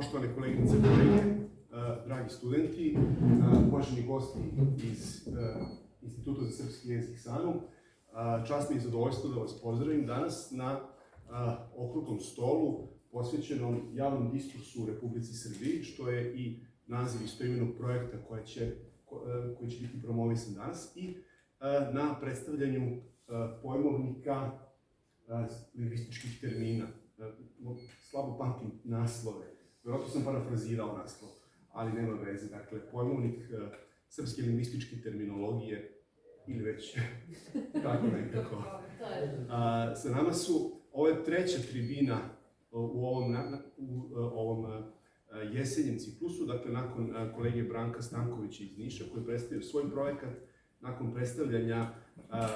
Poštovane koleginice i kolege, dragi studenti, uvaženi gosti iz Instituta za srpski jezik SANU, čast mi je zadovoljstvo da vas pozdravim danas na okruglom stolu posvećenom javnom diskursu u Republici Srbiji, što je i naziv istoimenog projekta koji će biti promovisan danas, i na predstavljanju pojmovnika lingvističkih termina. Slabo pamtim naslove, vjerojatno sam parafrazirao naslov, ali nema veze. Dakle, pojmovnik srpske lingvističke terminologije, ili već tako nekako. Sa nama su, ovo je treća tribina u ovom jesenjem ciklusu, dakle, nakon kolege Branka Stankovića iz Niša, koji predstavio svoj projekat, nakon predstavljanja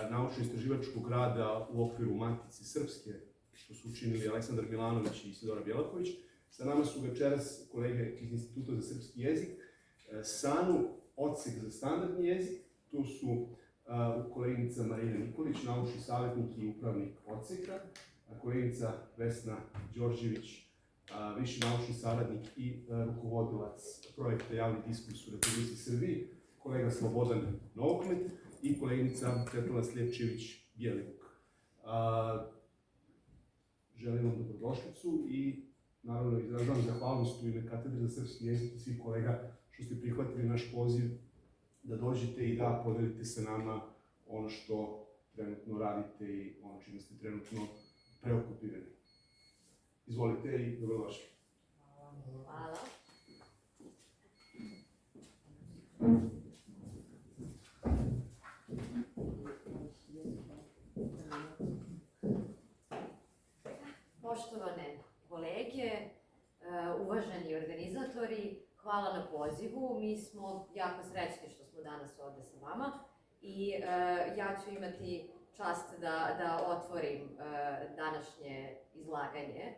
naučno-istraživačkog rada u okviru Matice Srpske, što su učinili Aleksandar Milanović i Isidora Bjelaković. Sa nama su večeras kolege iz Instituta za srpski jezik, SANU, odsek za standardni jezik. Tu su koleginica Marina Nikolić, naučni savjetnik i upravnik odseka, koleginica Vesna Đorđević, viši naučni saradnik i rukovodilac projekta Javni diskurs u Republici Srbiji, kolega Slobodan Novokmet i koleginica Svetlana Sljepčević-Bjelivuk. Želim vam dobrodošlicu i naravno izražavam zahvalnost u ime Katedre za srpski jezik i svih kolega što ste prihvatili naš poziv da dođete i da podelite sa nama ono što trenutno radite i ono čime ste trenutno preokupirani. Izvolite i dobrodošli. Hvala. Poštovane kolege, uvaženi organizatori, hvala na pozivu. Mi smo jako srećni što smo danas ovde sa vama i ja ću imati čast da otvorim današnje izlaganje,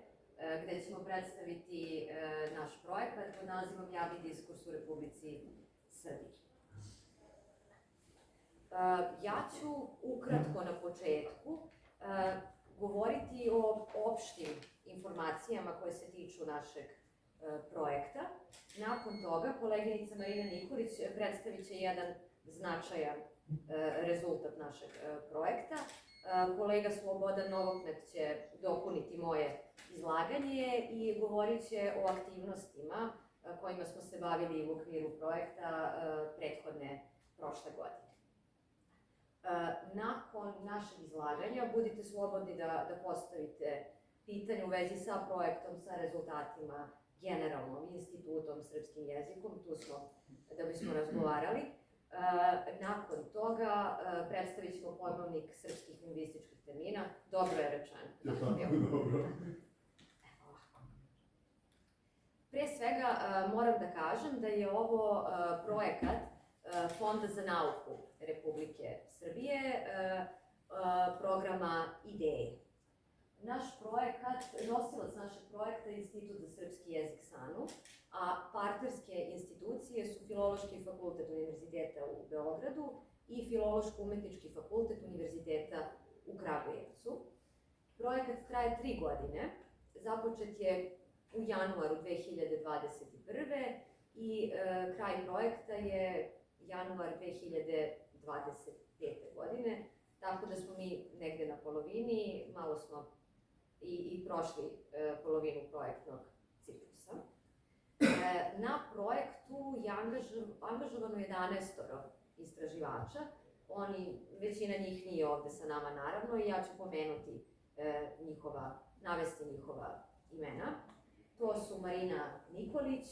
gde ćemo predstaviti naš projekat pod nazivom Javni diskurs u Republici Srbiji. Ja ću ukratko na početku govoriti o opštim informacijama koje se tiču našeg projekta. Nakon toga, koleginica Marina Nikolić predstavit će jedan značajan rezultat našeg projekta. Kolega Slobodan Novokmet će dopuniti moje izlaganje i govorit će o aktivnostima kojima smo se bavili u okviru projekta prethodne prošle godine. Nakon našeg izlaganja budite slobodni da postavite pitanje u vezi sa projektom, sa rezultatima, generalnom institutom srpskim jezikom. Tu smo da bismo razgovarali. Nakon toga predstavit ćemo pojmovnik srpskih lingvističkih termina. Dobro je rečeno. Dobro. Pre svega moram da kažem da je ovo projekat Fonda za nauku Republike Srbije, programa IDEje. Nosilac našeg projekta je Institut za srpski jezik SANU, a partnerske institucije su Filološki fakultet Univerziteta u Beogradu i Filološko-umetnički fakultet Univerziteta u Kragujevcu. Projekat traje 3 godine, započet je u januaru 2021. i kraj projekta je januar 2025. godine, tako da smo mi negde na polovini, malo smo i prošli polovinu projektnog ciklusa. Na projektu je angažovano 11 istraživača. Većina njih nije ovde sa nama, naravno, i ja ću pomenuti navesti njihova imena. To su Marina Nikolić,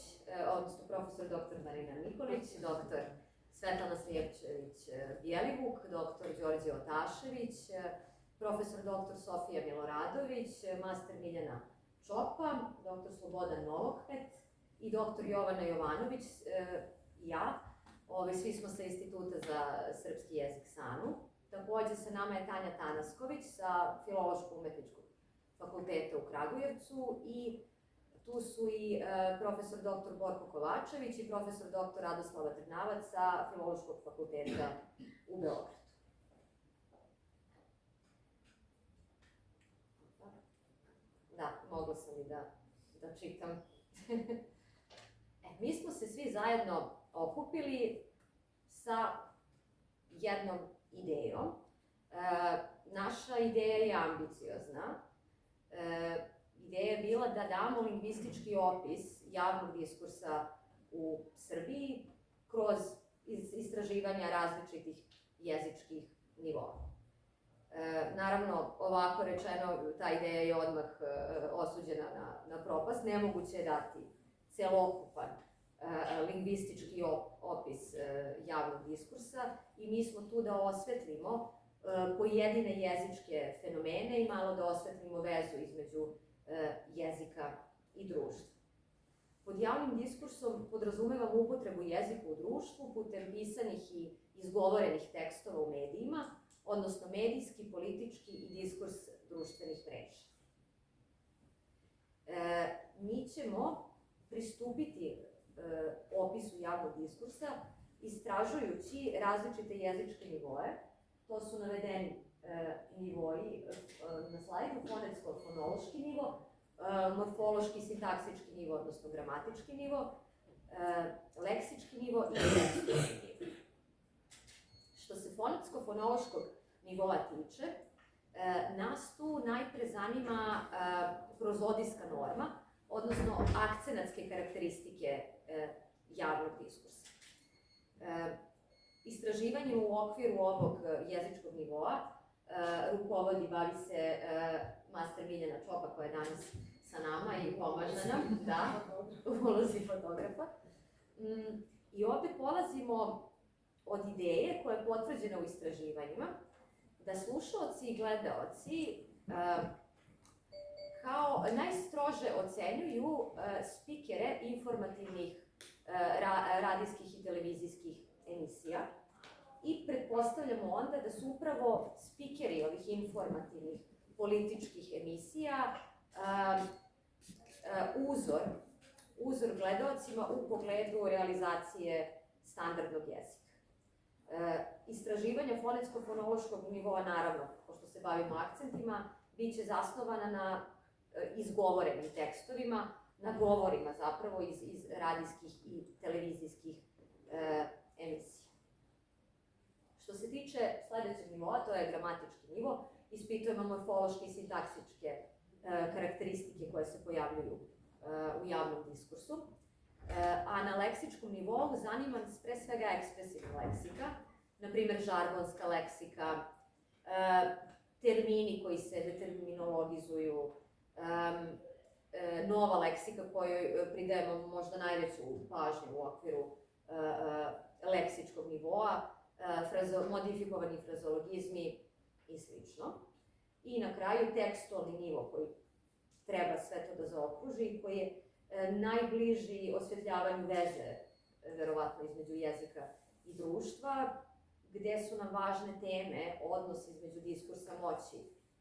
odnosno profesor dr. Marina Nikolić, dr. Svetlana Sljepčević-Bjelivuk, dr. Đorđe Otašević, profesor dr. Sofija Miloradović, master Miljana Čopa, dr. Slobodan Novokmet i dr. Jovana Jovanović i ja. Svi smo sa Instituta za srpski jezik SANU. Takođe sa nama je Tanja Tanasković sa Filološko-umetničkog fakulteta u Kragujevcu i tu su i profesor dr. Borko Kovačević i profesor dr. Radoslava Trnavac sa Filološkog fakulteta u Beogradu. Da, mogla sam i da čitam Mi smo se svi zajedno okupili sa jednom idejom. Naša ideja je ambiciozna. Ideja je bila da damo lingvistički opis javnog diskursa u Srbiji kroz istraživanja različitih jezičkih nivoa. Naravno, ovako rečeno, ta ideja je odmah osuđena na propast. Nemoguće je dati celokupan lingvistički opis javnog diskursa i mi smo tu da osvetlimo pojedine jezičke fenomene i malo da osvetlimo vezu između jezika i društva. Pod javnim diskursom podrazumevamo upotrebu jezika u društvu putem pisanih i izgovorenih tekstova u medijima, odnosno medijski, politički i diskurs društvenih mreža. Mi ćemo pristupiti opisu javnog diskursa istražujući različite jezičke nivoe. To su navedeni nivoi na slajdu: fonetsko-fonološki nivo, morfološki sintaksički nivo, odnosno gramatički nivo, leksički nivo i tekstualni nivo. Što se fonetsko-fonološkog nivoa tiče, nas tu najpre zanima prozodijska norma, odnosno akcenatske karakteristike javnog diskursa. Istraživanjem u okviru ovog jezičkog nivoa rukovodi, bavi se master Miljana Čopa, koja je danas sa nama i pomaže nam, da, u ulozi fotografa. I ovde polazimo od ideje koja je potvrđena u istraživanjima, da slušaoci i gledaoci kao najstrože ocenjuju spikere informativnih radijskih i televizijskih emisija i pretpostavljamo onda da su upravo spikeri ovih informativnih političkih emisija uzor gledaocima u pogledu realizacije standardnog jezika. Istraživanja fonetsko-fonološkog nivoa, naravno, pošto se bavimo akcentima, bit će zasnovana na izgovorenim tekstovima, na govorima zapravo iz radijskih i televizijskih emisija. Što se tiče sledećeg nivoa, to je gramatički nivo, ispitujemo morfološke i sintaksičke karakteristike koje se pojavljuju u javnom diskursu. A na leksičkom nivou zanima nas pre svega ekspresivna leksika, na primer žargonska leksika, termini koji se determinologizuju, nova leksika kojoj pridajemo možda najveću pažnju u okviru leksičkog nivoa, modifikovani frazologizmi i slično. I na kraju tekstualni nivo koji treba sve to da zaokruži i koji je najbliži osvetljavanju veze, verovatno, između jezika i društva, gde su nam važne teme, odnos između diskursa moći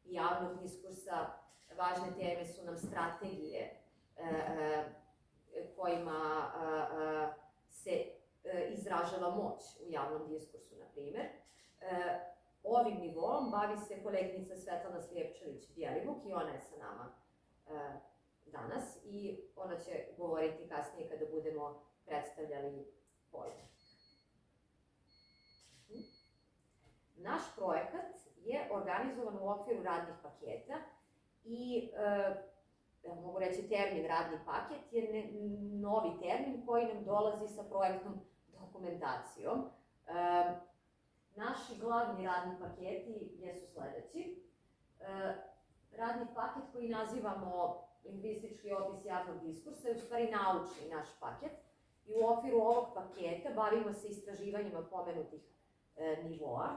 i javnog diskursa. Važne teme su nam strategije kojima se izražava moć u javnom diskursu, na primer. Ovim nivom bavi se koleginica Svetlana Slijepčević-Bjelivuk i ona je sa nama danas i ona će govoriti kasnije kada budemo predstavljali pojmovnik. Naš projekat je organizovan u okviru radnih paketa i, mogu reći, termin radni paket je novi termin koji nam dolazi sa projektnom dokumentacijom. Naši glavni radni paketi jesu sledeći. Radni paket koji nazivamo lingvistički opis javnog diskursa je u stvari naučni naš paket i u okviru ovog paketa bavimo se istraživanjima pomenutih nivoa.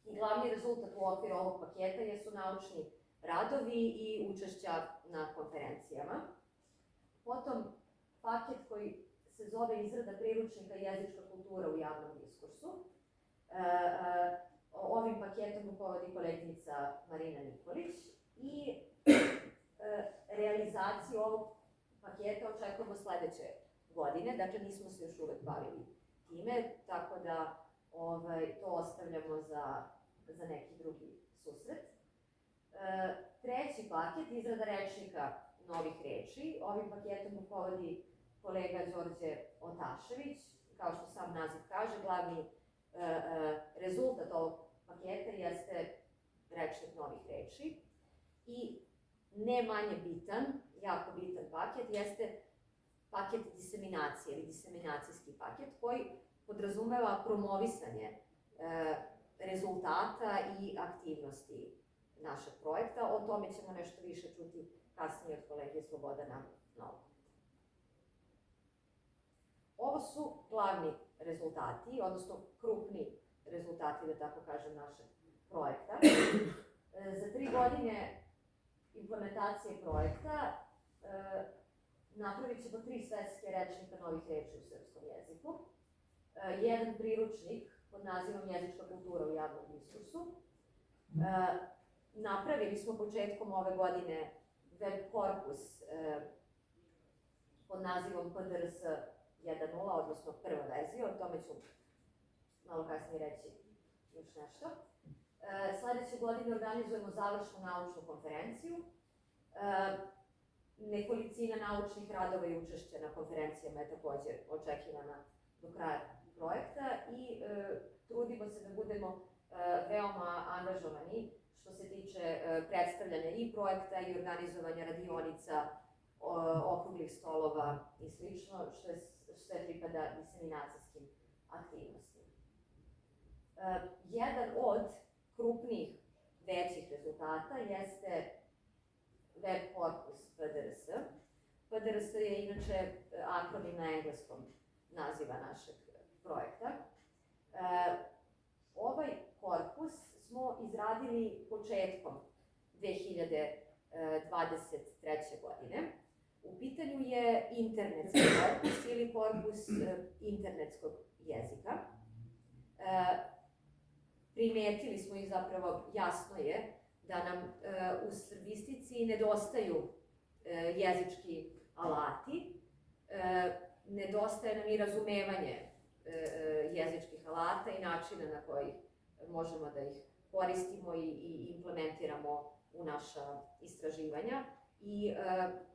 I glavni rezultat u okviru ovog paketa jesu naučni radovi i učešća na konferencijama. Potom paket koji se zove izrada priručnika jezička kultura u javnom diskursu. Ovim paketom rukovodi koleginica Marina Nikolić i realizaciju ovog paketa očekujemo sledeće godine, dakle nismo se još uvek bavili time, tako da to ostavljamo za neki drugi susret. Treći paket, izrada rečnika novih reči. Ovim paketom rukovodi kolega Đorđe Otašević. Kao što sam naziv kaže, glavni rezultat ovog paketa jeste rečnik novih reči. I ne manje bitan, jako bitan paket, jeste paket diseminacije ili diseminacijski paket koji podrazumeva promovisanje rezultata i aktivnosti našeg projekta. O tome ćemo nešto više čuti kasnije od kolege Slobodana Novogorca. Ovo su glavni rezultati, odnosno krupni rezultati, da tako kažem, našeg projekta. Za 3 godine implementacije projekta napravit ćemo 3 svetske rečnika novih reči u srpskom jeziku, jedan priručnik pod nazivom Jezička kultura u javnom diskursu. Napravili smo početkom ove godine web korpus pod nazivom PDRS 1.0, odnosno prva verzija, o tome ću malo kasnije reći još nešto. Sledeće godine organizujemo završnu naučnu konferenciju. Nekolicina naučnih radova i učešća na konferencijama je takođe očekivana do kraja projekta i trudimo se da budemo veoma angažovani što se tiče predstavljanja i projekta i organizovanja radionica, okruglih stolova i slično, što sve pripada diseminacijskim aktivnostima. Jedan od krupnijih većih rezultata jeste web korpus PDRS. PDRS je inače akronim na engleskom naziva našeg projekta. Ovaj korpus smo izradili početkom 2023. godine. U pitanju je internetski korpus ili korpus internetskog jezika. Primetili smo i zapravo jasno je da nam u srbistici nedostaju jezički alati, nedostaje nam i razumevanje jezičkih alata i načina na koji možemo da ih koristimo i implementiramo u naša istraživanja. I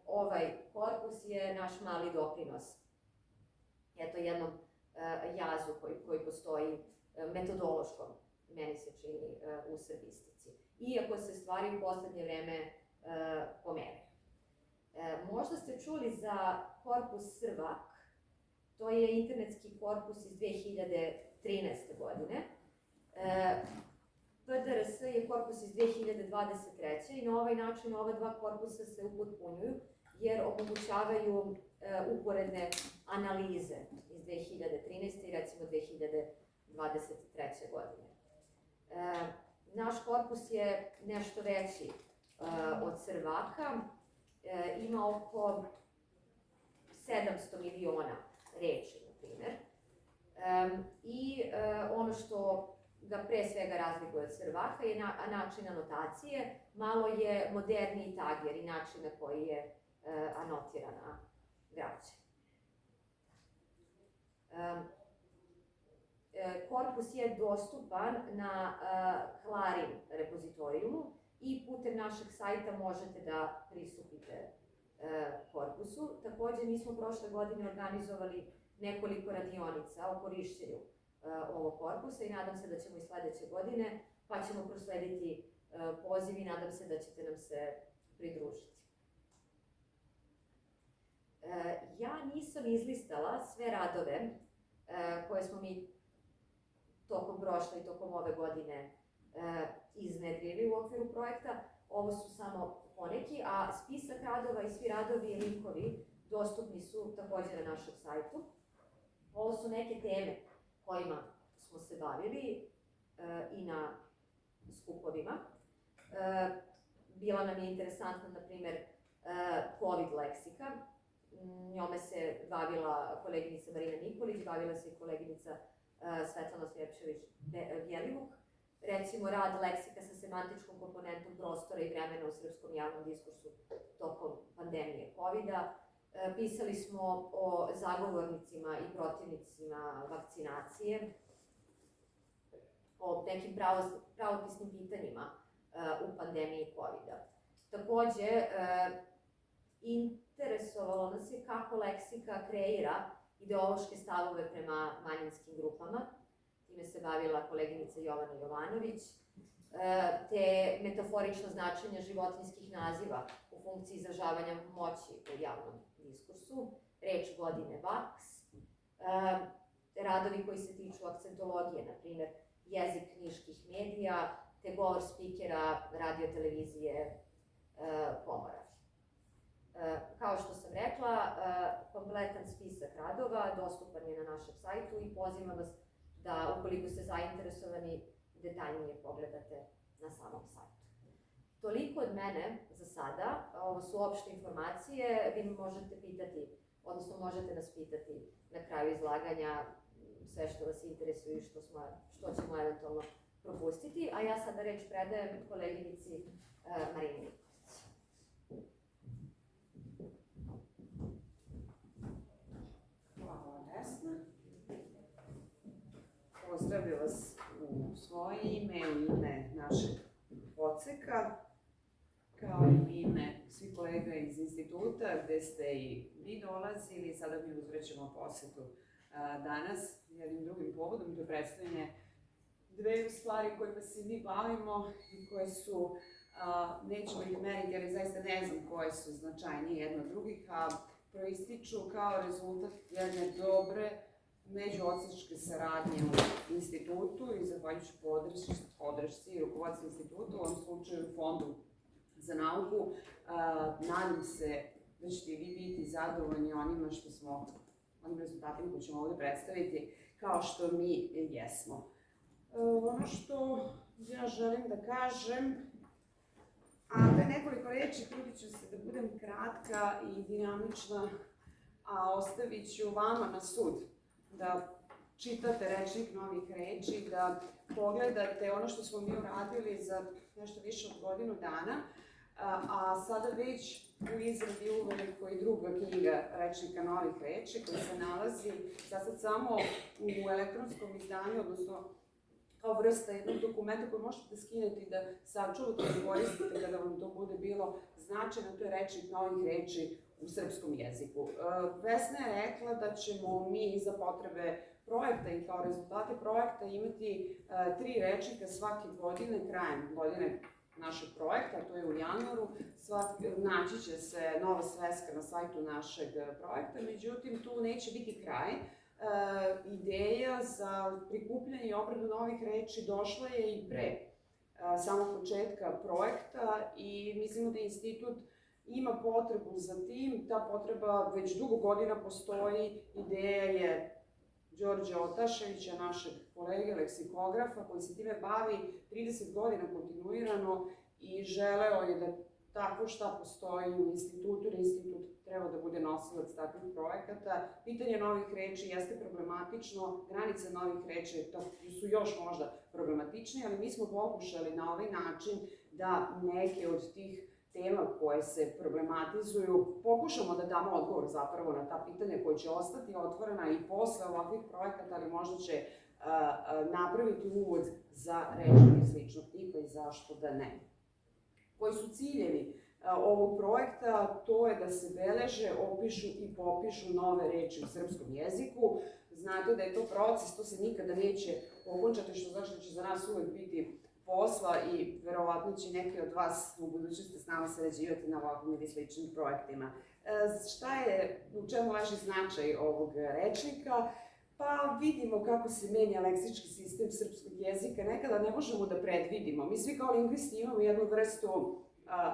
ovaj korpus je naš mali doprinos jednom jazu koji postoji metodološkom, meni se čini, u srbistici. Iako se stvari u poslednje vreme pomeraju. Možda ste čuli za korpus Srvak, to je internetski korpus iz 2013. godine. PDRS je korpus iz 2023. i na ovaj način ova 2 korpusa se upotpunjuju jer omogućavaju uporedne analize iz 2013. i recimo 2023. godine. Naš korpus je nešto veći od Srvaka, ima oko 700 miliona reči, na primer. I ono što ga pre svega razlikuje od Srvaka je način anotacije, malo je moderniji tager i način na koji je anotirana građa. Korpus je dostupan na Clarin repozitorijumu i putem našeg sajta možete da pristupite korpusu. Takođe, mi smo prošle godine organizovali nekoliko radionica o korišćenju ovog korpusa i nadam se da ćemo i sledeće godine, pa ćemo proslediti poziv i nadam se da ćete nam se pridružiti. Ja nisam izlistala sve radove koje smo mi tokom prošle i tokom ove godine iznedrili u okviru projekta. Ovo su samo poneki, a spisak radova i svi radovi i linkovi dostupni su takođe na našem sajtu. Ovo su neke teme kojima smo se bavili i na skupovima. Bila nam je interesantna, na primer, COVID leksika. Njome se bavila koleginica Marina Nikolić, bavila se i koleginica Svetlana Sljepčević-Bjelivuk. Recimo, rad leksika sa semantičkom komponentom prostora i vremena u srpskom javnom diskursu tokom pandemije COVID-a. Pisali smo o zagovornicima i protivnicima vakcinacije, o nekim pravopisnim pitanjima u pandemiji COVID-a. Takođe, interesovalo nas je kako leksika kreira ideološke stavove prema manjinskim grupama. Time se bavila koleginica Jovana Jovanović, te metaforično značenje životinjskih naziva u funkciji izražavanja moći u javnom diskursu, reč godine vaks, radovi koji se tiču akcentologije, na primjer jezik knjiških medija, te govor spikera, radio, televizije, Pomoravlja. Kao što sam rekla, kompletan spisak radova dostupan je na našem sajtu i pozivam vas da, ukoliko ste zainteresovani, detaljnije pogledate na samom sajtu. Toliko od mene za sada, ovo su opšte informacije, vi možete pitati, odnosno možete nas pitati na kraju izlaganja sve što vas interesuje i što ćemo eventualno propustiti, a ja sada reč predajem koleginici Marini Nikolić. Hvala, Vesna. Pozdravljam vas u svoje ime, u ime našeg odseka, kao i u ime svih kolega iz instituta, gde ste i vi dolazili. Sada mi uzvraćamo posetu danas, jednim drugim povodom, to je predstavljanje dve stvari kojima se mi bavimo i koje su, nećemo ih meriti, ali zaista ne znam koje su značajnije jedno od drugih, a proističu kao rezultat jedne dobre međuodsečke saradnje u institutu i zahvaljujući podršci i rukovodstvu instituta, u ovom slučaju Fondu za nauku. Nadam se da ćete vi biti zadovoljni onim rezultatima koje ćemo ovdje predstaviti, kao što mi jesmo. Ono što ja želim da kažem, a to je nekoliko reči, trudit ću se da budem kratka i dinamična, a ostavit ću vama na sud da čitate rečnik novih reči, da pogledate ono što smo mi uradili za nešto više od godinu dana, a sada već u izradi uveliko i druga knjiga rečnika novih reči koja se nalazi sad samo u elektronskom izdanju, odnosno kao vrsta jednog dokumenta koji možete da skinete i da sačuvate i koristite kada vam to bude bilo značajno. To je rečnik novih reči u srpskom jeziku. Vesna je rekla da ćemo mi za potrebe projekta i kao rezultate projekta imati 3 rečnika svake godine, krajem godine našeg projekta, to je u januaru. Naći će se nova sveska na sajtu našeg projekta, međutim tu neće biti kraj. Ideja za prikupljanje i obradu novih reči došla je i pre samog početka projekta i mislimo da institut ima potrebu za tim. Ta potreba već dugo godina postoji. Ideja je Đorđe Otaševića, našeg kolege leksikografa, koji se time bavi 30 godina kontinuirano i želeo je da tako šta postoji u institutu, jer institut treba da bude nosilac takvih projekata. Pitanje novih reči jeste problematično, granice novih reči su još možda problematičnije, ali mi smo pokušali na ovaj način da neke od tih tema koje se problematizuju, pokušamo da damo odgovor zapravo na ta pitanja koja će ostati otvorena i posle ovakvih projekata, ali možda će napraviti uvod za rečnike sličnog tipa i zašto da ne. Koji su ciljevi ovog projekta? To je da se beleže, opišu i popišu nove reči u srpskom jeziku. Znate da je to proces, to se nikada neće okončati, što znači da će za nas uvek biti posla i verovatno će neki od vas u budućnosti s nama sarađivati na ovakvim ili sličnim projektima. U čemu leži značaj ovog rečnika? Pa vidimo kako se menja leksički sistem srpskog jezika. Nekada ne možemo da predvidimo. Mi svi kao lingvisti imamo jednu vrstu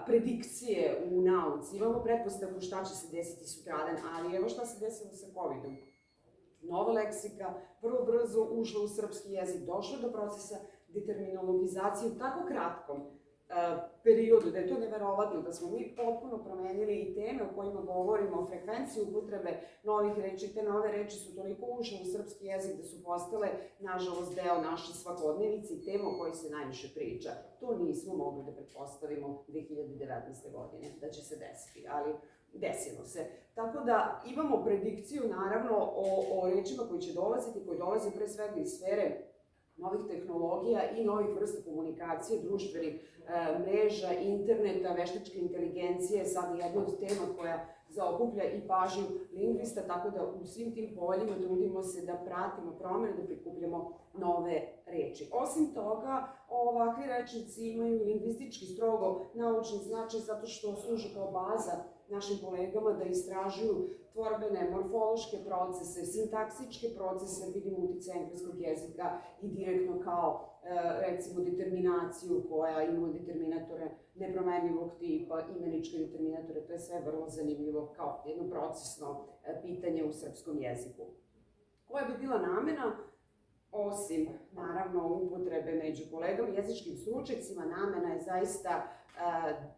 predikcije u nauci. Imamo pretpostavku šta će se desiti sutradan, ali evo šta se desilo sa COVID-om. Nova leksika vrlo brzo ušla u srpski jezik, došla do procesa determinologizacije u tako kratkom periodu, da je to neverovatno, da smo mi potpuno promenili i teme o kojima govorimo, o frekvenciji upotrebe novih reči. Te nove reči su toliko ušle u srpski jezik da su postale, nažalost, deo naše svakodnevice i tema o kojoj se najviše priča. To nismo mogli da pretpostavimo 2019. godine da će se desiti, ali desilo se. Tako da imamo predikciju, naravno, o rečima koji će dolaziti, koji dolaze pre svega iz sfere novih tehnologija i novih vrsta komunikacije, društvenih mreža, interneta, veštačke inteligencije, sad jedna od tema koja zaokuplja i pažnju lingvista, tako da u svim tim poljima trudimo se da pratimo promene, da prikupljamo nove reči. Osim toga, ovakvi rečnici imaju lingvistički strogo naučni značaj zato što služe kao baza našim kolegama da istražuju tvorbene, morfološke procese, sintaksičke procese, vidimo utjecaj engleskog jezika i direktno kao recimo determinaciju koja ima determinatore nepromenljivog tipa, imeničke determinatore, to je sve vrlo zanimljivo kao jedno procesno pitanje u srpskom jeziku. Koja bi bila namena? Osim, naravno, upotrebe među kolegama, jezičkim stručnjacima, namena je zaista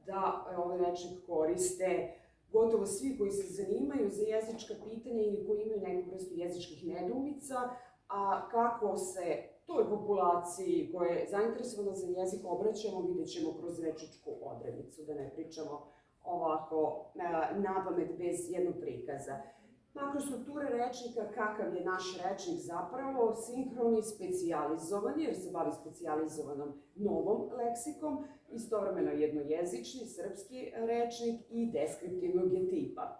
da ovaj rečnik koriste gotovo svi koji se zanimaju za jezička pitanja ili koji imaju neku vrstu jezičkih nedoumica, a kako se toj populaciji koja je zainteresovana za jezik obraćamo, vidjet ćemo kroz rečičku odrednicu, da ne pričamo ovako napamet bez jednog prikaza. Makrostrukture rečnika, kakav je naš rečnik zapravo, sinhroni, specijalizovan, jer se bavi specijalizovanom novom leksikom, istovremeno jednojezični, srpski rečnik i deskriptivnog je tipa.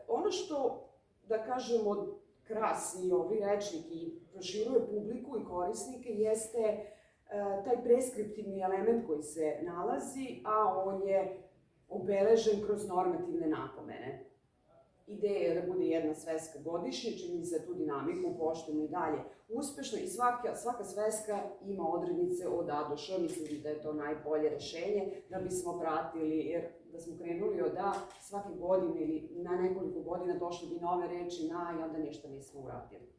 Ono što, da kažemo, krasi ovi rečnik i proširuje publiku i korisnike jeste taj preskriptivni element koji se nalazi, a on je obeležen kroz normativne napomene. Ideja je da bude jedna sveska godišnje, čini mi se tu dinamiku poštujemo i dalje uspešno i svaka sveska ima odrednice od A do Š, mislim da je to najbolje rešenje da bismo pratili, jer da smo krenuli od A svake godine ili na nekoliko godina došli bi nove reči na i onda ništa nismo uradili.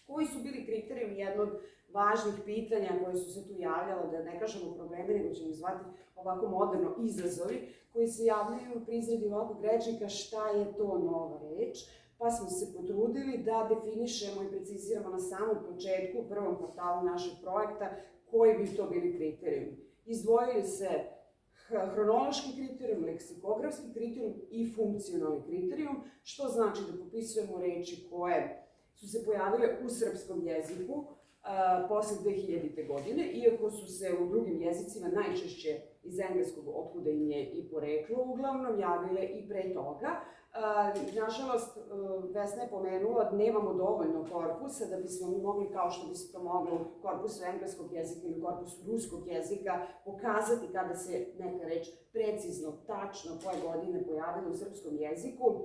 Koji su bili kriterijumi jednog važnih pitanja koje su se tu javljala, da ne kažemo probleme, nego ćemo zvati ovako moderno izazovi, koji se javljaju pri izradi ovakvog rečnika šta je to nova reč, pa smo se potrudili da definišemo i preciziramo na samom početku, u prvom kvartalu našeg projekta, koji bi to bili kriterijumi. Izdvojili se hronološki kriterijum, leksikografski kriterijum i funkcionalni kriterijum, što znači da popisujemo reči koje su se pojavile u srpskom jeziku posle 2000. godine, iako su se u drugim jezicima najčešće iz engleskog, otkuda im je i poreklo, uglavnom javile i pre toga. Nažalost, Vesna je pomenula da nemamo dovoljno korpusa da bismo mi mogli, kao što bi se to moglo u korpusu engleskog jezika ili korpusu ruskog jezika, pokazati kada se neka reč precizno, tačno koje godine pojavila u srpskom jeziku.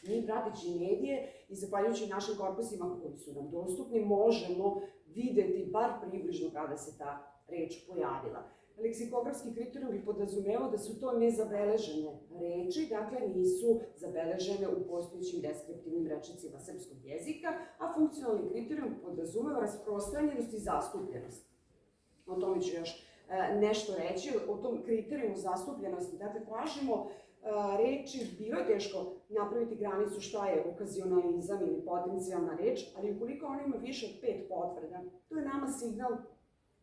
Mi, prateći medije i zahvaljujući našim korpusima koji su nam dostupni, možemo videti bar približno kada se ta reč pojavila. Leksikografski kriterijum podrazumeva da su to nezabeležene reči, dakle nisu zabeležene u postojećim deskriptivnim rečnicima srpskog jezika, a funkcionalni kriterijum podrazumeva rasprostranjenost i zastupljenost. O tome ću još nešto reći, o tom kriterijumu zastupljenosti. Dakle, tražimo reči, bilo je teško napraviti granicu šta je okazionalizam ili potencijalna reč, ali ukoliko ona ima više od 5 potvrda, to je nama signal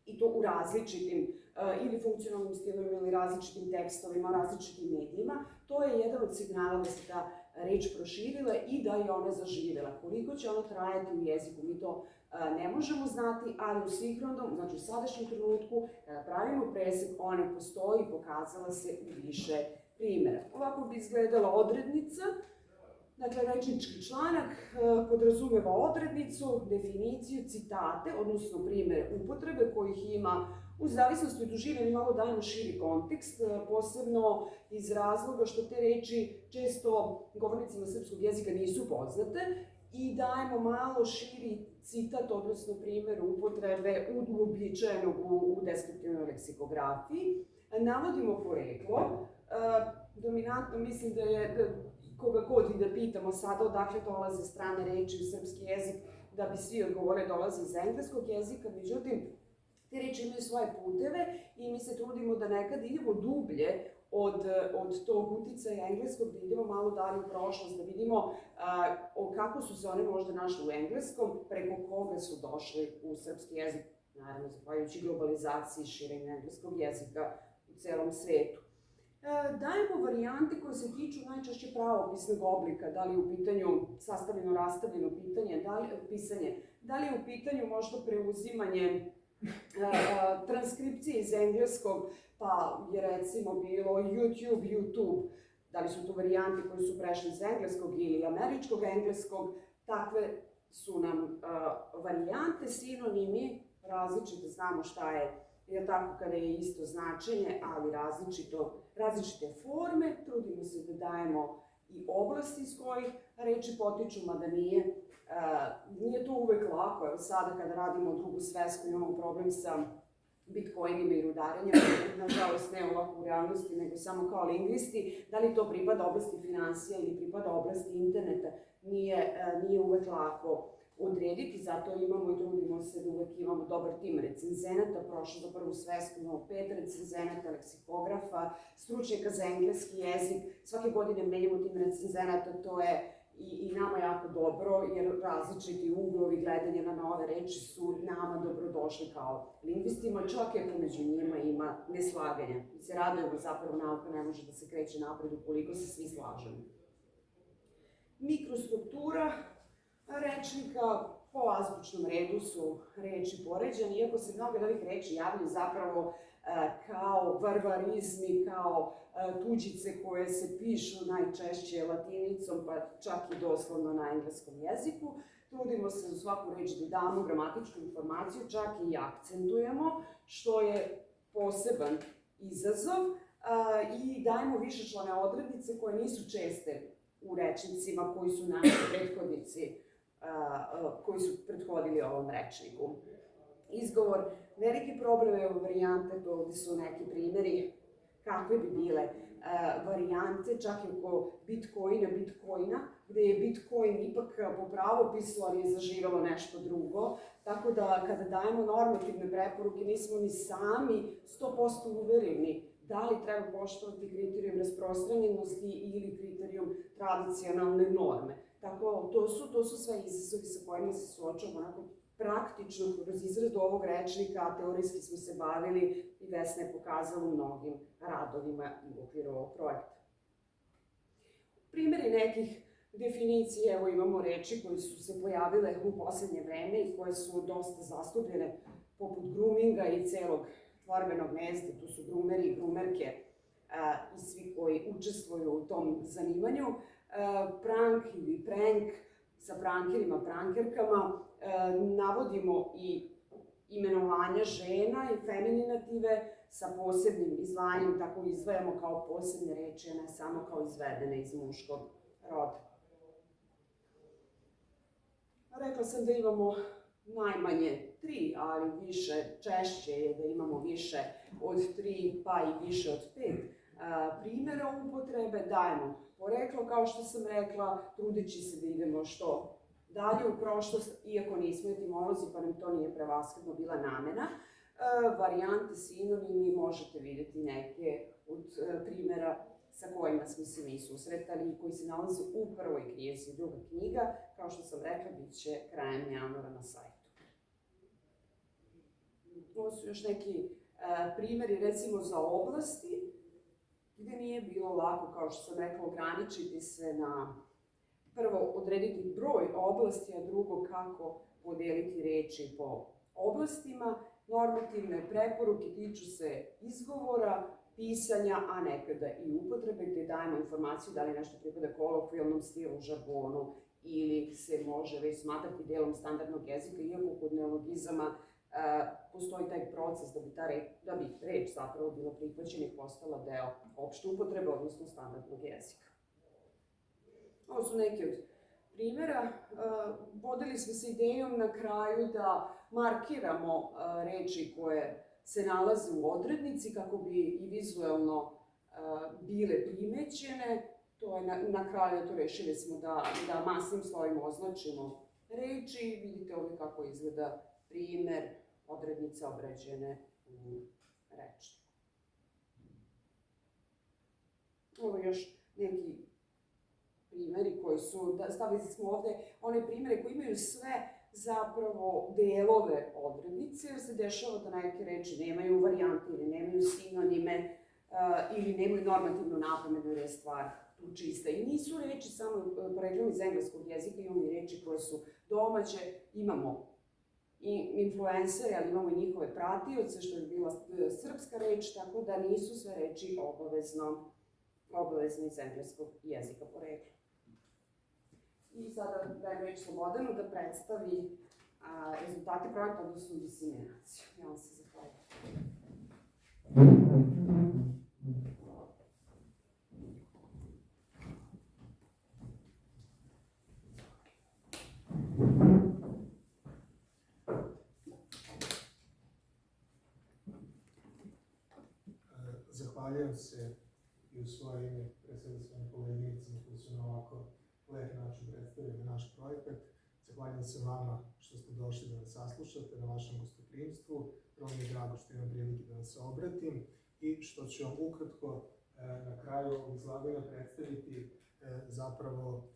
i to u različitim ili funkcionalnim stilovima ili različitim tekstovima, različitim medijima. To je jedan od signala da se ta reč proširila i da je ona zaživjela. Koliko će ona trajati u jeziku, mi to ne možemo znati, ali u sinhronom, znači u sadašnjem trenutku, kada pravimo presek, ona postoji i pokazala se u više primjera. Ovako bi izgledala odrednica. Dakle, rečnički članak podrazumeva odrednicu, definiciju, citate, odnosno primjere upotrebe kojih ima u zavisnosti od dužine, mi malo dajemo širi kontekst, posebno iz razloga što te reči često govornicima srpskog jezika nisu poznate i dajemo malo širi citat, odnosno primjer upotrebe uobičajenog u deskriptivnoj leksikografiji. Navodimo poreklo. Dominantno mislim da je koga god i da pitamo sada odakle dolaze strane reči u srpski jezik, da bi svi odgovorili dolaze iz engleskog jezika, međutim, te reči imaju svoje puteve i mi se trudimo da nekad idemo dublje od tog uticaja engleskog, da idemo malo dalje u prošlost, da vidimo kako su se one možda našli u engleskom, preko koga su došli u srpski jezik, naravno zahvaljujući globalizaciji i širenju engleskog jezika u celom svetu. Dajemo varijante koje se tiču najčešće pravopisnog oblika, da li je u pitanju sastavljeno, rastavljeno pisanje, da li je u pitanju možda preuzimanje transkripcije iz engleskog, pa je recimo bilo YouTube, da li su to varijante koje su prešli iz engleskog ili američkog engleskog, takve su nam varijante, sinonimi, različite, znamo šta je, jer tako kada je isto značenje, ali različite forme, trudimo se da dajemo i oblasti iz kojih reči potiču, mada nije to uvek lako. Evo sada kada radimo drugu svesku imamo problem sa bitcoinima i rudarenjem, nažalost ne ovako u realnosti, nego samo kao lingvisti, da li to pripada oblasti finansija ili pripada oblasti interneta, nije uvek lako odrediti, zato imamo i trudimo se da uvek imamo dobar tim recenzenata, prošlo za prvu svesku imamo 5 recenzenata, leksikografa, stručnjaka za engleski jezik, svake godine menjamo tim recenzenata, to je i nama jako dobro, jer različiti uglovi gledanja na nove reči su nama dobrodošli kao lingvistima, čak i pomeđu njima ima neslaganja. Mi se radujemo, zapravo nauka ne može da se kreće napred ukoliko se svi slažemo. Mikrostruktura rečnika po azbučnom redu su reči poređane, iako se mnogo ovih reči javljaju zapravo kao varvarizmi, kao tuđice koje se pišu najčešće latinicom, pa čak i doslovno na engleskom jeziku. Trudimo se u svaku reč da damo gramatičku informaciju, čak i akcentujemo, što je poseban izazov, i dajemo višečlane odrednice koje nisu česte u rečnicima koji su naši prethodnici, koji su prethodili ovom rečniku. Izgovor, veliki problem je u varijante, to ovdje su neki primjeri kakve bi bile varijante, čak i oko bitcoina, gde je bitcoin ipak po pravopisu, ali je zaživalo nešto drugo. Tako da kada dajemo normativne preporuke, nismo ni sami 100% uvereni da li treba poštovati kriterijum rasprostranjenosti ili kriterijum tradicionalne norme. Tako, to su sve izazovi sa kojima se suočavamo onako praktično kroz izradu ovog rečnika, a teorijski smo se bavili i Vesna je pokazala u mnogim radovima i u okviru ovog projekta. Primjeri nekih definicija, evo imamo reči koje su se pojavile u poslednje vreme i koje su dosta zastupljene, poput groominga i celog tvorbenog gnezda, tu su grumeri i grumerke i svi koji učestvuju u tom zanimanju. Prank ili prank sa prankerima, prankerkama, navodimo i imenovanja žena i femininative sa posebnim izdvajanjem, tako izdvajamo kao posebne reči, a ne samo kao izvedene iz muškog roda. Rekla sam da imamo najmanje 3, ali više, češće je da imamo više od 3, pa i više od 5 primjera upotrebe. Dajemo poreklo, kao što sam rekla, trudeći se da idemo što dalje u prošlost, iako nismo etimolozi, pa nam to nije prevashodno bila namena. Varijante, sinonimi, možete vidjeti neke od primjera sa kojima smo se mi susretali i koji se nalaze u prvoj knjizi. Druga knjiga, kao što sam rekla, bit će krajem januara na sajtu. Ovo su još neki primjeri, recimo za oblasti, gde nije bilo lako, kao što sam rekla, ograničiti se na prvo odrediti broj oblasti, a drugo kako podeliti reči po oblastima. Normativne preporuke tiču se izgovora, pisanja, a nekada i upotrebe, gde dajemo informaciju da li nešto pripada kolokvijalnom stilu, žargonu ili se može već smatrati delom standardnog jezika, iako kod neologizama postoji taj proces da bi reč zapravo bila prihvaćena i postala deo opšte upotrebe, odnosno standardnog jezika. Ovo su neki od primjera. Vodili smo se idejom na kraju da markiramo reči koje se nalaze u odrednici kako bi i vizuelno bile primećene. To je na kraju, to rešili smo da masnim slovima označimo reči. Vidite ovdje kako izgleda primer odrednice obrađene u rečniku. Ovo još neki primjeri koji su, stavili smo ovde one primjere koji imaju sve zapravo delove odrednice, jer se dešava da neke reči nemaju varijante ili nemaju sinonime ili nemaju normativnu napomenu jer je stvar tu čista. I nisu reči samo poreklom iz engleskog jezika, imamo i reči koje su domaće, imamo i influencere, ali imamo i njihove pratioce, što je bila srpska reč, tako da nisu sve reči obavezne iz engleskog jezika porekla. I sada dajem reč Slobodanu da predstavi rezultate projekta, odnosno diseminaciju. Ja vam se zahvaljujem. Zahvaljujem se i u svoje ime, pre svega svojim koleginicama koji su na ovako lep način predstavili naš projekat. Zahvaljujem se vama što ste došli da nas saslušate na vašem gostoprimstvu. Vrlo mi je drago što imam prilike da vam se obratim i što ću vam ukratko na kraju ovog izlaganja predstaviti zapravo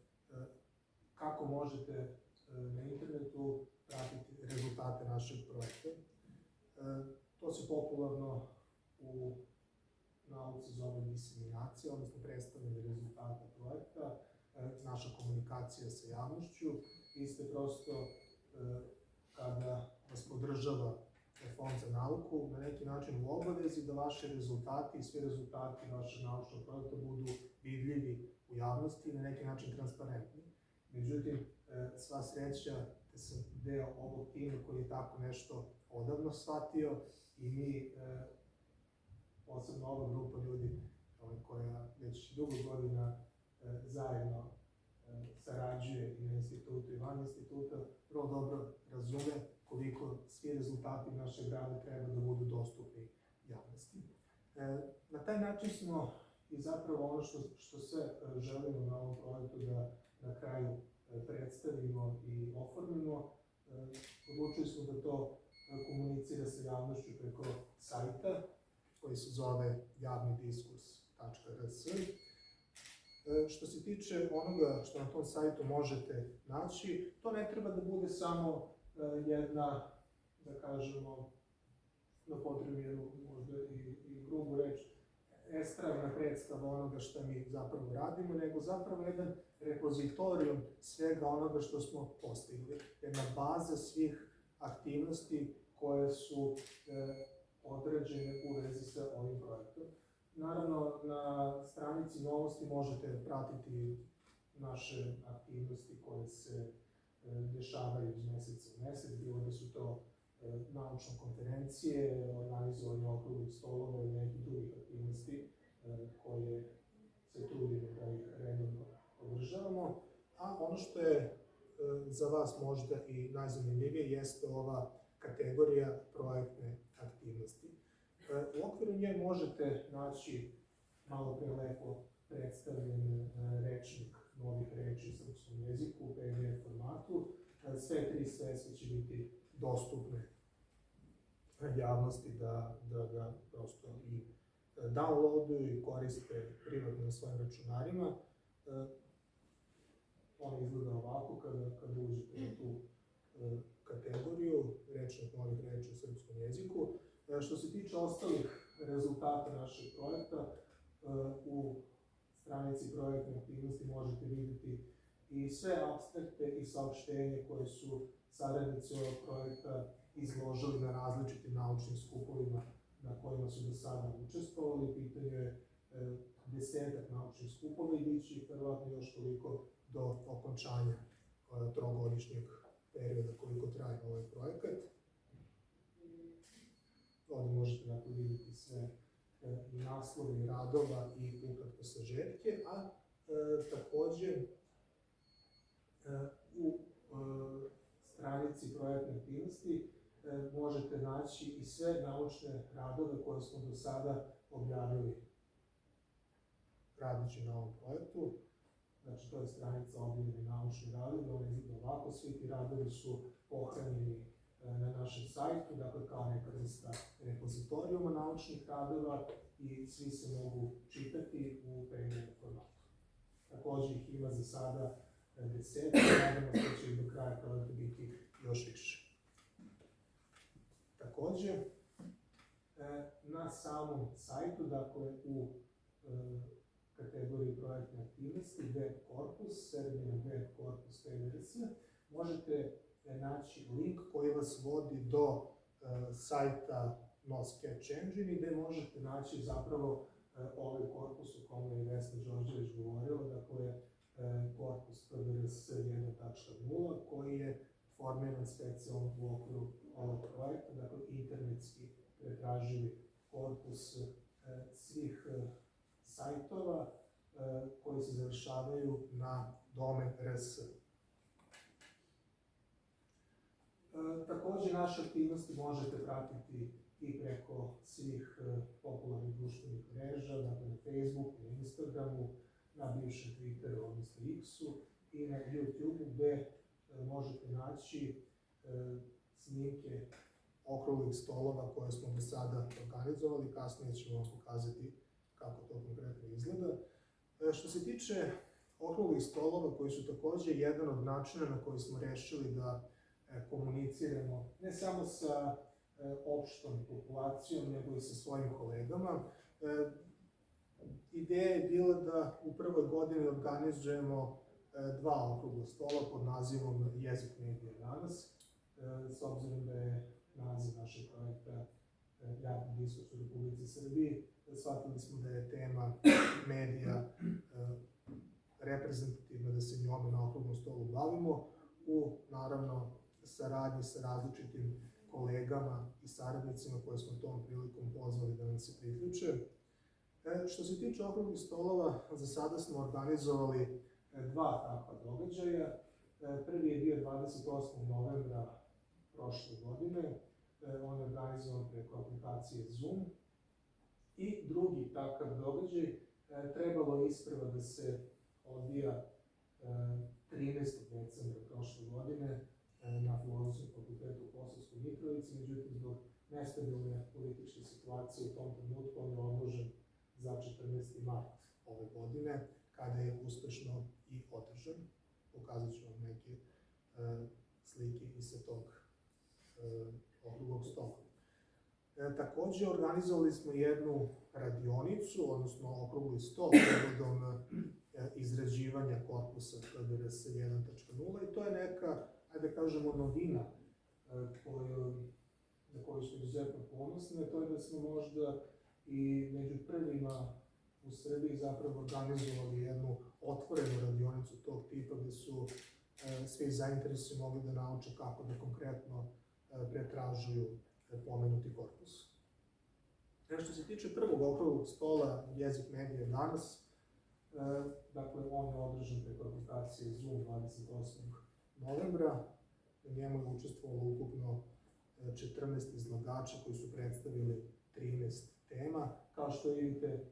kako možete na internetu pratiti rezultate našeg projekta. To se popularno u nauci zove diseminacija, odnosno predstavljanje rezultata projekta, naša komunikacija sa javnošću. Vi ste prosto, kada vas podržava Fond za nauku, na neki način u obavezi da vaši rezultati i svi rezultati vašeg naučnog projekta budu vidljivi u javnosti i na neki način transparentni. Međutim, sva sreća da sam deo ovog tima koji je tako nešto odavno shvatio i mi, posebno ova grupa ljudi koja već dugo godina zajedno sarađuje i na institutu i van instituta, vrlo dobro razume koliko svi rezultati našeg rada treba da budu dostupni javnosti. Na taj način smo i zapravo ono što sve želimo na ovom projektu da na kraju predstavimo i oformimo, odlučili smo da to komunicira sa javnošću preko sajta koji se zove javnidiskurs.rs. Što se tiče onoga što na tom sajtu možete naći, to ne treba da bude samo jedna, da kažemo, da potrebujemo jednu možda i grubu reč, estradna predstava onoga što mi zapravo radimo, nego zapravo jedan repozitorijum svega onoga što smo postigli. Jedna baza svih aktivnosti koje su određene u vezi sa ovim projektom. Naravno, na stranici novosti možete pratiti naše aktivnosti koje se dešavaju iz meseca u mesec, bilo da su to naučne konferencije, organizovanje okruglih stolova i nekih drugih aktivnosti koje se trudimo da ih redovno održavamo. A ono što je za vas možda i najzanimljivije jeste ova kategorija projektne aktivnosti. U okviru nje možete naći malo pre lepo predstavljen rečnik novih reči u srpskom jeziku u PDF formatu. Sve tri svesve će biti dostupne javnosti da ga prosto i downloaduju i koriste privatno na svojim računarima. On izgleda ovako kada uđete na tu kategoriju, rečnik novih reči u srpskom jeziku. Što se tiče ostalih rezultata našeg projekta, u stranici projektne aktivnosti možete vidjeti i sve apstrakte i saopštenje koje su saradnici ovog projekta izložili na različitim naučnim skupovima na kojima su do sada učestvovali. Pitanje je 10 naučnih skupova i bit će ih verovatno još toliko do okončanja trogodišnjeg perioda koliko traje ovaj projekat. Ovdje možete vidjeti sve i naslove i radova i ukratko sažetke, a takođe u stranici projektne aktivnosti možete naći i sve naučne radove koje smo do sada objavili radeći na ovom projektu. Znači, to je stranica objavljeni naučni radovi, ona izgleda ovako, svi ti radovi su pohranjeni na našem sajtu, dakle kao neka vrsta repozitorijuma naučnih radova i svi se mogu čitati u PDF formatu. Takođe ih ima za sada 10, nadamo se da će do kraja projekta biti još više. Takođe, na samom sajtu, dakle u kategoriji projektne aktivnosti Web Corpus, Serbian Web Corpus TVRS, možete naći link koji vas vodi do sajta No Sketch Engine i gde možete naći zapravo ovaj korpus o kome je Vesna Đorđević govorila, dakle korpus TVRS 1.0 koji je formiran specijalno u okviru ovog projekta, dakle internetski pretraživi korpus svih sajtova koji se završavaju na domen RS. Takođe, naše aktivnosti možete pratiti i preko svih popularnih društvenih mreža, dakle na Facebooku, na Instagramu, na bivšem Twitteru, odnosno X-u i na YouTubeu gde možete naći snimke okruglih stolova koje smo do sada organizovali, kasnije ćemo vam pokazati kako to konkretno izgleda. Što se tiče okruglih stolova koji su takođe jedan od načina na koji smo rešili da komuniciramo ne samo sa opštom populacijom, nego i sa svojim kolegama. Ideja je bila da u prvoj godini organizujemo 2 okrugla stola pod nazivom Jezik medija danas, s obzirom da je naziv našeg projekta jako diskurs u Republici Srbiji. Shvatili smo da je tema medija reprezentativna, da se njome na okruglom stolu bavimo, u naravno saradnji sa različitim kolegama i saradnicima koje smo tom prilikom pozvali da nam se priključe. Što se tiče okruglih stolova, za sada smo organizovali 2 takva događaja. Prvi je bio 28. novembra prošle godine, on je organizovan preko aplikacije Zoom. I drugi takav događaj trebalo je isprva da se odvija 13. decembra prošle godine na Filozofskom fakultetu u Kosovskoj Mitrovici, međutim zbog nestabilne političke situacije u tom trenutku on je odložen za 14. mart ove godine, kada je uspešno i održan. Pokazat ću vam neke slike i sa tog okruglog stola. Takođe, organizovali smo jednu radionicu, odnosno okrugli sto povodom izrađivanja korpusa TVRS 1.0 i to je neka, ajde kažemo, novina za koju smo izuzetno ponosni, a to je da smo možda i među prvima u Srbiji zapravo organizovali jednu otvorenu radionicu tog tipa gde su svi zainteresovani mogli da nauče kako da konkretno pretražuju pomenuti korpus. Što se tiče prvog okruglog stola Jezik medija danas, dakle on je održan preko aplikacije Zoom 28. novembra. U njemu je učestvovalo ukupno 14 izlagača koji su predstavili 13 tema. Kao što vidite,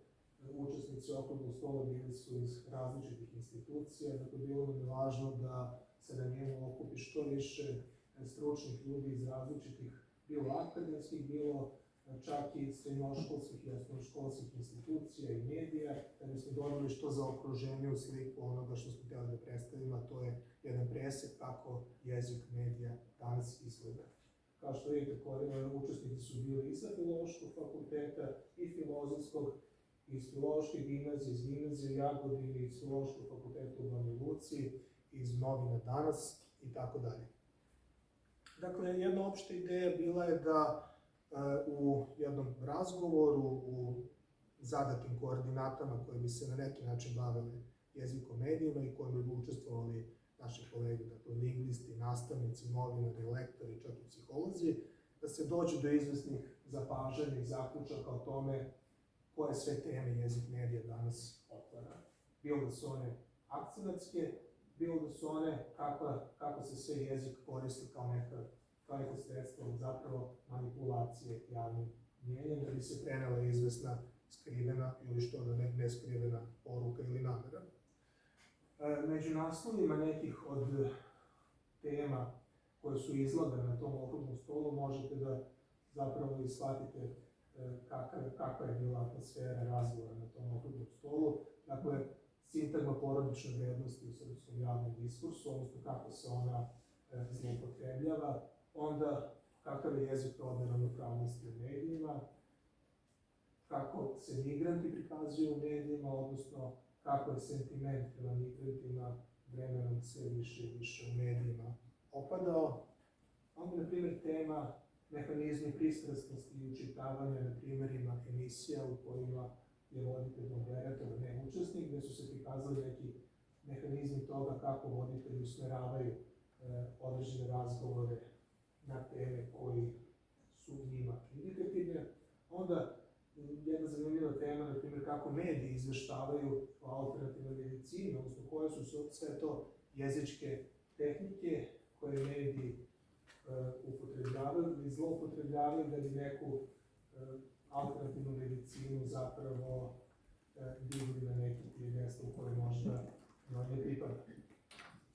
učesnici okruglog stola bili su iz različitih institucija, dakle bilo nam je važno da se na njemu okupi što više stručnih ljudi iz različitih, bilo akademskih, bilo čak i srednjoškolskih i osnovnoškolskih institucija i medija, da bismo dobili što zaokruženiju sliku onoga što smo htjeli da predstavimo, a to je jedan presek kako jezik medija danas izgleda. Kao što vidite, učesnici su bili i sa Filološkog fakulteta i Filozofskog, iz Filološke gimnazije, iz gimnazije u Jagodini, iz Filološkog fakulteta u Banja Luci, iz Novina danas i tako dalje. Dakle, jedna opšta ideja bila je da u jednom razgovoru, u zadatim koordinatama koje bi se na neki način bavili jezikom medijima i kojima bi učestvovali naši kolege, dakle lingvisti, nastavnici, novinari, lektori, čak i psiholozi, da se dođe do izvesnih zapažanja i zaključaka o tome koje sve teme jezik medija danas otvara. Bilo da su one akcenatske, bilo da su one kako se sve jezik koristi kao neko sredstvo zapravo manipulacije javnim mnjenjem, da bi se prenela izvesna skrivena ili što da ne skrivena poruka ili namera. Među naslovima nekih od tema koje su izlagane na tom okruglom stolu možete da zapravo i shvatite kakva je bila atmosfera razgovora na tom okruglom stolu. Dakle, sintagma porodične vrednosti u srpskom javnom diskursu, odnosno kako se ona zloupotrebljava, onda kakav je jezik rodne ravnopravnosti u medijima, kako se migranti prikazuju u medijima, odnosno kako je sentiment prema migrantima vremenom sve više i više u medijima opadao. Onda, na primjer, tema mehanizmi pristrasnosti i učitavanja na primjerima emisija u kojima je voditelj moderator, ne učesnik, gde su se prikazali neki mehanizmi toga kako voditelji usmeravaju određene razgovore na teme koji su njima indikativne. Onda jedna zanimljiva tema, na primjer, kako mediji izveštavaju o alternativnoj medicini, odnosno koje su sve to jezičke tehnike koje mediji upotrebljavaju ili zloupotrebljavaju da bi neku alternativnu medicinu zapravo digli na neki pijedestal u kojoj možda ne pripada.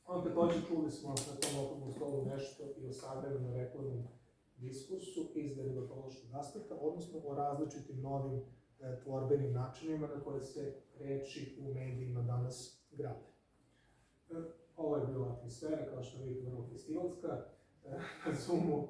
Onda također čuli smo na tom okruglom stolu nešto i o savremenom reklamnom diskursu iz derivatološkog aspekta, odnosno o različitim novim tvorbenim načinima na koje se reči u medijima danas grade. Ovo je bila atmosfera, kao što vidite, vrlo festivalska. Na Zoomu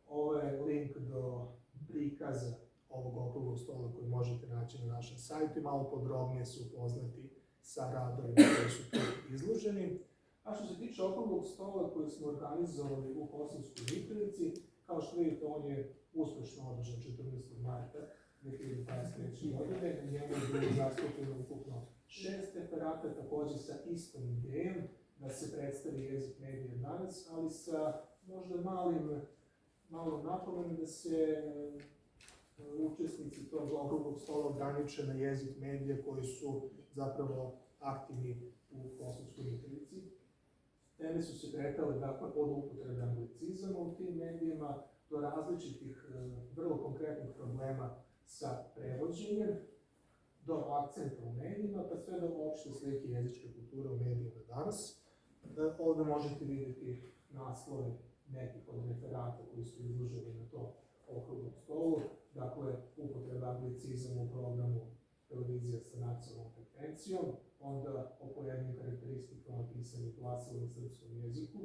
ovo je link do prikaza ovog okruglog stola koji možete naći na našem sajtu i malo podrobnije se upoznati sa radovima koji su tu izloženi. A što se tiče okruglog stola koji smo organizovali u Kosovskoj Mitrovici, kao što vidite, on je uspešno održan 14. marta 2023. godine. Na njemu je bilo zastupljeno ukupno 6 referata, također sa istom idejom da se predstavi jezik medija danas, ali sa možda malom napomenom da se učesnici tog okruglog stola ograniče na jezik medija koji su zapravo aktivni u Kosovskoj Mitrovici. Teme su se kretale dakle, od upotrebe anglicizama u tim medijima do različitih vrlo konkretnih problema sa prevođenjem, do akcenta u medijima, pa sve do opšte slike jezičke kulture u medijima danas. Ovdje možete vidjeti naslove nekih od referata koji su izloženi na to okruglom stolu. Dakle, upotreba anglicizama u programu televizija sa nacionalnom frekvencijom, onda o pojedinim karakteristikama pisanih glasila na srpskom jeziku,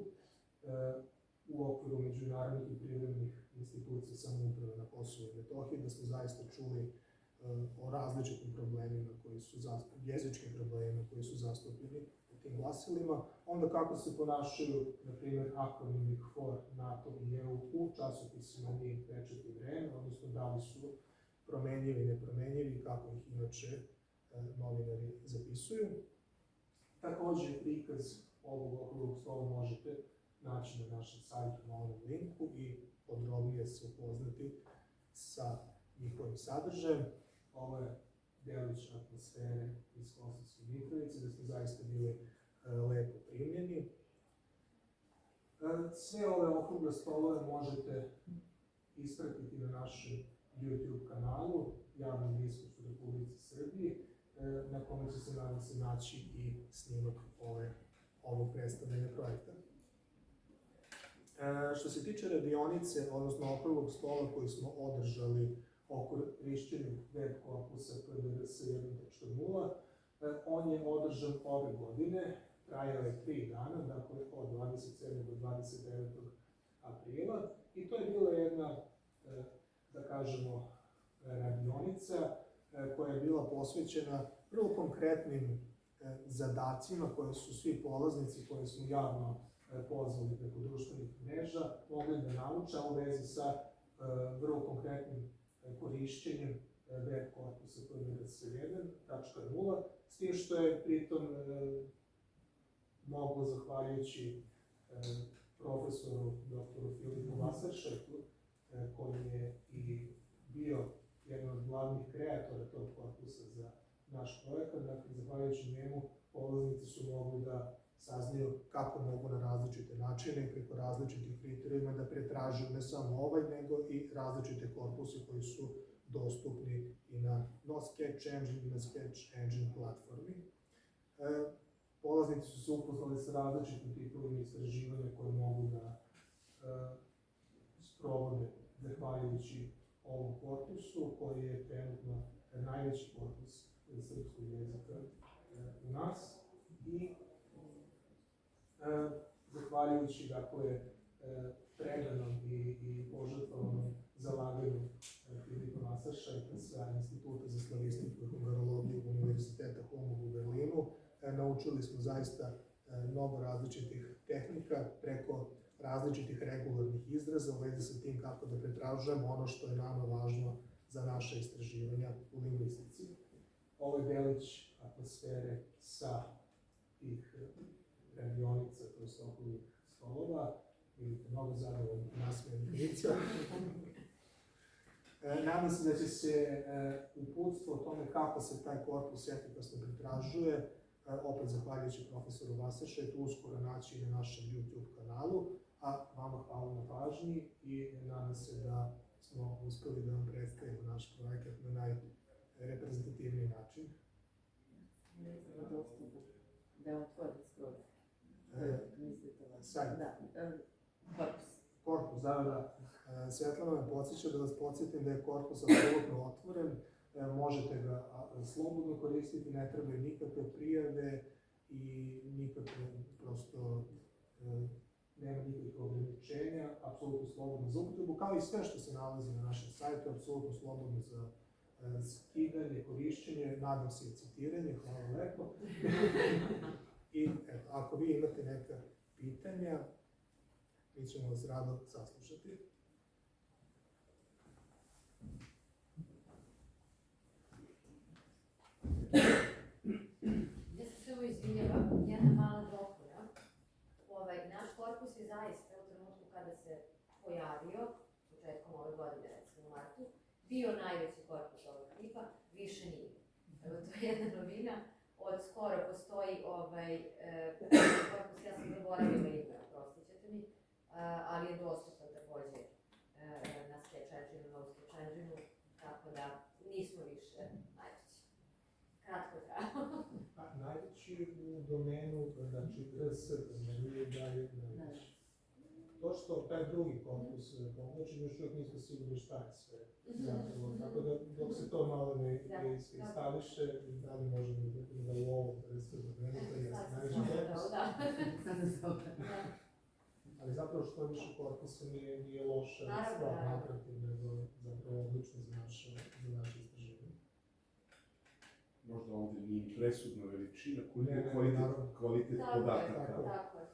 u okviru međunarodnih i privremenih institucija samouprave na Kosovu i Metohiji, da smo zaista čuli o različitim problemima koji su jezičkim problemima koji su zastupljeni u tim glasilima, onda kako se ponašaju, na primjer, akronimi KFOR, NATO i EU u časopisima Ni, Pečat i Vreme, odnosno da li su promenjivi, nepromenjivi, kako ih inače novinari zapisuju. Također prikaz ovog okruglog stola možete naći na našem sajtu na ovom linku i podrobnije se upoznati sa njihovim sadržajem. Ovo je delić atmosfere iz Kosovske Mitrovice, da smo zaista bili lepo primljeni. Sve ove okrugle stolove možete ispratiti na našem YouTube kanalu, Javni diskurs u Republici Srbiji, na kome će se nadam se naći i snimak ovog predstavljanja projekta. Što se tiče radionice, odnosno okruglog stola koji smo održali oko korišćenja web korpusa PDRS 1.0, on je održan ove godine, trajao je 3 dana, dakle od 27. do 29. aprila, i to je bila jedna, da kažemo, radionica koja je bila posvećena vrlo konkretnim zadacima koje su svi polaznici koje smo javno pozvali preko društvenih mreža mogli da nauče u vezi sa vrlo konkretnim korišćenjem web korpusa PDRS 1.0, s tim što je pritom moglo, zahvaljujući profesoru dr. Filipu Vasaršetu, koji je i bio jedan od glavnih kreatora tog korpusa za naš projekat. Dakle, zahvaljujući njemu, polaznici su mogli da saznaju kako mogu na različite načine i preko različitih kriterijuma da pretražuju ne samo ovaj, nego i različite korpuse koji su dostupni i na Sketch Engine i na Sketch Engine platformi. Polaznici su se upoznali sa različitim tipovima istraživanja koje mogu da sprovode zahvaljujući ovom korpusu, koji je trenutno najveći korpus srpskog jezika u nas. I zahvaljujući dakle predanom i požrtvovanom zalaganju Filipa Vasarša i sve naučili smo zaista mnogo različitih tehnika preko različitih regularnih izraza u vezi sa tim kako da pretražujemo ono što je nama važno za naše istraživanja u lingvistici. Ovo je delić atmosfere sa tih radionica, to su okolih stolova, vidite mnogo zadovoljnih nasmejanih lica. Nadam se da će se uputstvo o tome kako se taj korpus efikasno pretražuje, opet zahvaljujući profesoru Vasašetu, uskoro naći i na našem YouTube kanalu, a vama hvala na pažnji i nadam se da smo uspeli da vam predstavimo naš projekat na najreprezentativniji način. Da otvori skroz. Sajt. Da, korpus. Korpus, da. Svetlana me podsjeća da vas podsjetim da je korpus apsolutno otvoren, možete ga slobodno koristiti, ne trebaju nikakve prijave i nikakve, prosto, nema nikakve ograničenja, apsolutno slobodno za upotrebu, kao i sve što se nalazi na našem sajtu, apsolutno slobodno za skidanje, korišćenje, nadam se i citiranje, hvala lepo. I eto, ako vi imate neka pitanja, mi ćemo vas rado saslušati. Ja se samo izvinjavam, jedna mala dopuna. Naš korpus je zaista u trenutku kada se pojavio, početkom ove godine, recimo u martu, bio najveći korpus ovog tipa, više nije. Evo, to je jedna novina. Od skoro postoji korpus, ja sam zaboravila ime, oprostit ćete mi, ali je dostupan takođe na Sketch Engine, na Sketch Engine, tako da nismo više najveći. Kratko trajalo. Najveći u domenu, znači RS domenuje da je najveći. To što taj drugi korpus pomoći, još uvijek nismo sigurni šta je sve. Zapravo, tako da dok se to malo ne iskristaviše, da li možemo da u ovom RS domenu, to je najveći korpus. Ali zapravo što više korpusa nije loša stvar naprotiv, nego zapravo odlično za naše istraživanje. Možda ovdje nije presudna veličina, koliko Ne, kvalitet podataka. Tako je.